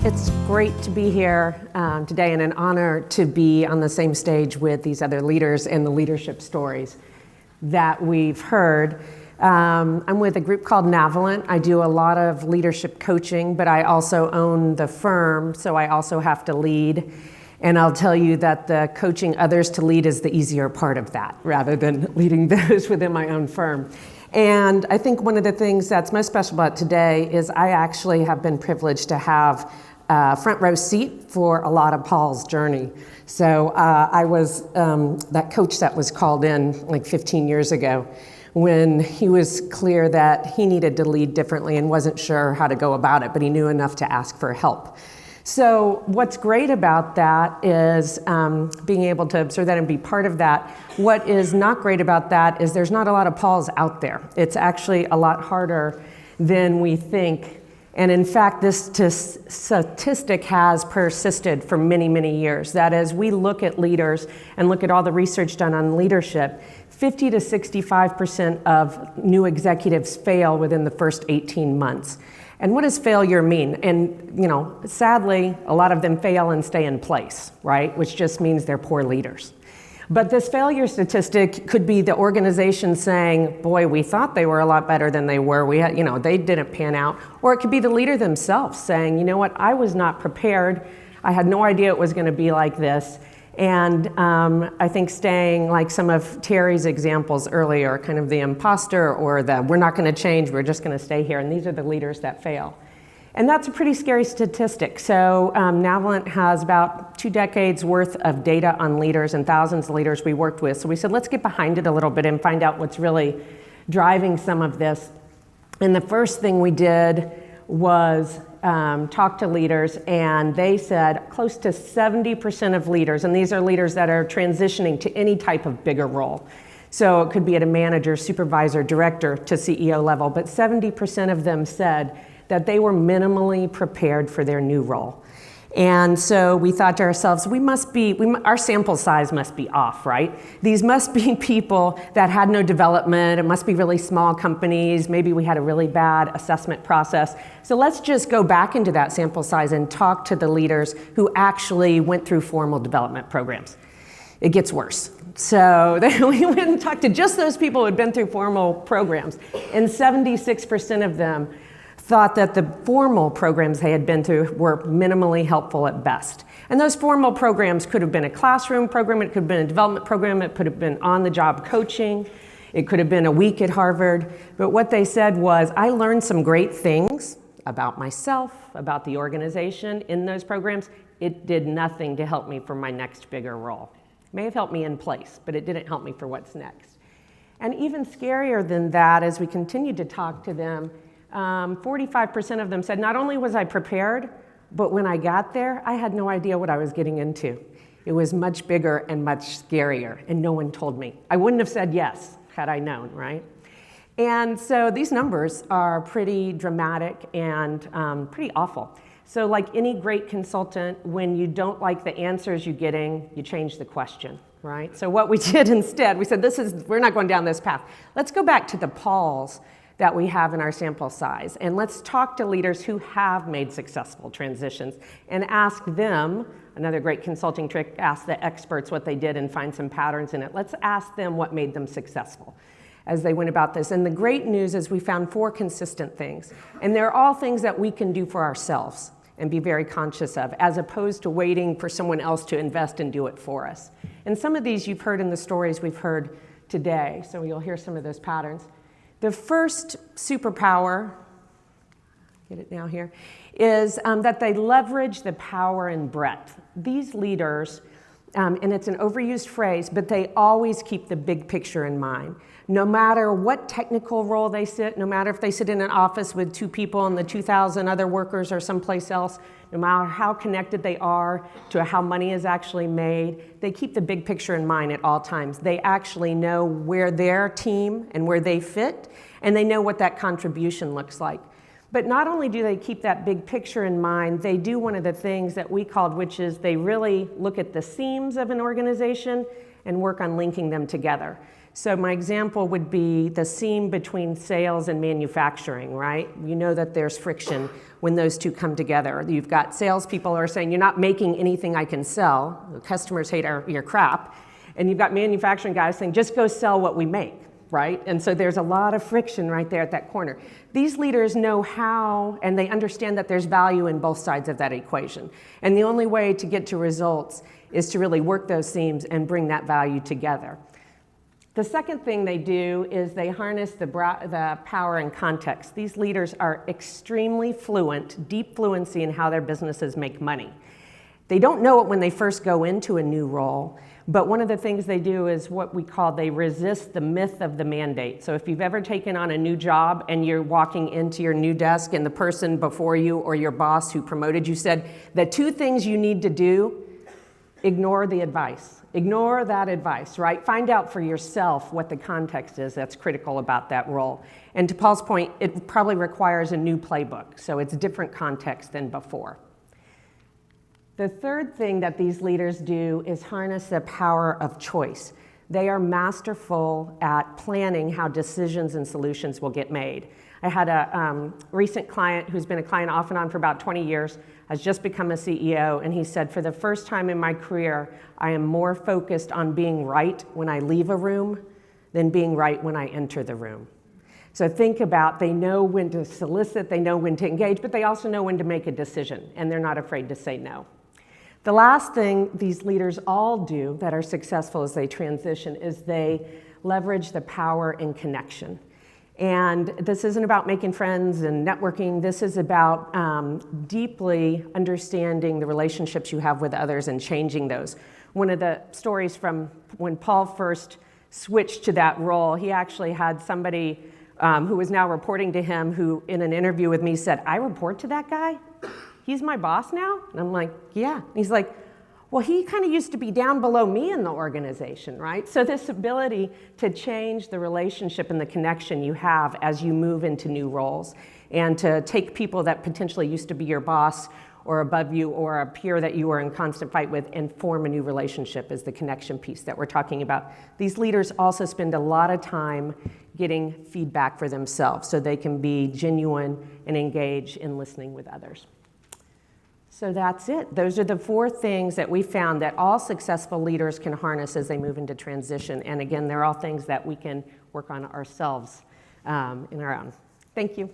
It's great to be here today and an honor to be on the same stage with these other leaders and the leadership stories that we've heard. I'm with a group called Navalent. I do a lot of leadership coaching, but I also own the firm, so I also have to lead. And I'll tell you that the coaching others to lead is the easier part of that, rather than leading those within my own firm. And I think one of the things that's most special about today is I actually have been privileged to have a front row seat for a lot of Paul's journey. So I was that coach that was called in like 15 years ago when he was clear that he needed to lead differently and wasn't sure how to go about it, but he knew enough to ask for help. So what's great about that is being able to observe that and be part of that. What is not great about that is there's not a lot of Pauls out there. It's actually a lot harder than we think. And in fact, this statistic has persisted for many, many years. That as we look at leaders and look at all the research done on leadership, 50 to 65% of new executives fail within the first 18 months. And what does failure mean? And, sadly, a lot of them fail and stay in place, right? Which just means they're poor leaders. But this failure statistic could be the organization saying, boy, we thought they were a lot better than they were. They didn't pan out. Or it could be the leader themselves saying, you know what, I was not prepared. I had no idea it was going to be like this. And I think staying like some of Terry's examples earlier, kind of the imposter or the we're not going to change, we're just going to stay here. And these are the leaders that fail. And that's a pretty scary statistic. So Navalent has about 2 decades worth of data on leaders and thousands of leaders we worked with. So we said, let's get behind it a little bit and find out what's really driving some of this. And the first thing we did was talk to leaders, and they said close to 70% of leaders, and these are leaders that are transitioning to any type of bigger role. So it could be at a manager, supervisor, director to CEO level, but 70% of them said that they were minimally prepared for their new role. And so we thought to ourselves, our sample size must be off, right? These must be people that had no development. It must be really small companies. Maybe we had a really bad assessment process. So let's just go back into that sample size and talk to the leaders who actually went through formal development programs. It gets worse. So then we went and talked to just those people who had been through formal programs, and 76% of them thought that the formal programs they had been through were minimally helpful at best. And those formal programs could have been a classroom program, it could have been a development program, it could have been on-the-job coaching, it could have been a week at Harvard. But what they said was, I learned some great things about myself, about the organization in those programs. It did nothing to help me for my next bigger role. It may have helped me in place, but it didn't help me for what's next. And even scarier than that, as we continued to talk to them, 45% of them said, not only was I prepared, but when I got there, I had no idea what I was getting into. It was much bigger and much scarier, and no one told me. I wouldn't have said yes had I known, right? And so these numbers are pretty dramatic and pretty awful. So like any great consultant, when you don't like the answers you're getting, you change the question, right? So what we did instead, we said, we're not going down this path. Let's go back to the Pauls that we have in our sample size. And let's talk to leaders who have made successful transitions and ask them, another great consulting trick, ask the experts what they did and find some patterns in it. Let's ask them what made them successful as they went about this. And the great news is we found 4 consistent things. And they're all things that we can do for ourselves and be very conscious of, as opposed to waiting for someone else to invest and do it for us. And some of these you've heard in the stories we've heard today, so you'll hear some of those patterns. The first superpower, get it now here, is that they leverage the power and breadth. These leaders, and it's an overused phrase, but they always keep the big picture in mind. No matter what technical role they sit, no matter if they sit in an office with 2 people and the 2,000 other workers or someplace else, no matter how connected they are to how money is actually made, they keep the big picture in mind at all times. They actually know where their team and where they fit, and they know what that contribution looks like. But not only do they keep that big picture in mind, they do one of the things that we called, which is they really look at the seams of an organization and work on linking them together. So my example would be the seam between sales and manufacturing, right? You know that there's friction when those two come together. You've got salespeople who are saying, you're not making anything I can sell. The customers hate your crap. And you've got manufacturing guys saying, just go sell what we make, right? And so there's a lot of friction right there at that corner. These leaders know how, and they understand that there's value in both sides of that equation. And the only way to get to results is to really work those seams and bring that value together. The second thing they do is they harness the power and context. These leaders are extremely fluent, deep fluency in how their businesses make money. They don't know it when they first go into a new role, but one of the things they do is what we call they resist the myth of the mandate. So if you've ever taken on a new job and you're walking into your new desk and the person before you or your boss who promoted you said, the two things you need to do, ignore the advice. Ignore that advice, right? Find out for yourself what the context is that's critical about that role. And to Paul's point, it probably requires a new playbook, so it's a different context than before. The third thing that these leaders do is harness the power of choice. They are masterful at planning how decisions and solutions will get made. I had a recent client who's been a client off and on for about 20 years, has just become a CEO, and he said, for the first time in my career, I am more focused on being right when I leave a room than being right when I enter the room. So think about, they know when to solicit, they know when to engage, but they also know when to make a decision, and they're not afraid to say no. The last thing these leaders all do that are successful as they transition is they leverage the power in connection. And this isn't about making friends and networking. This is about deeply understanding the relationships you have with others and changing those. One of the stories from when Paul first switched to that role, he actually had somebody who was now reporting to him who in an interview with me said, I report to that guy? He's my boss now? And I'm like, yeah. And he's like, well, he kind of used to be down below me in the organization, right? So this ability to change the relationship and the connection you have as you move into new roles and to take people that potentially used to be your boss or above you or a peer that you were in constant fight with and form a new relationship is the connection piece that we're talking about. These leaders also spend a lot of time getting feedback for themselves so they can be genuine and engage in listening with others. So that's it. Those are the 4 things that we found that all successful leaders can harness as they move into transition. And again, they're all things that we can work on ourselves in our own. Thank you.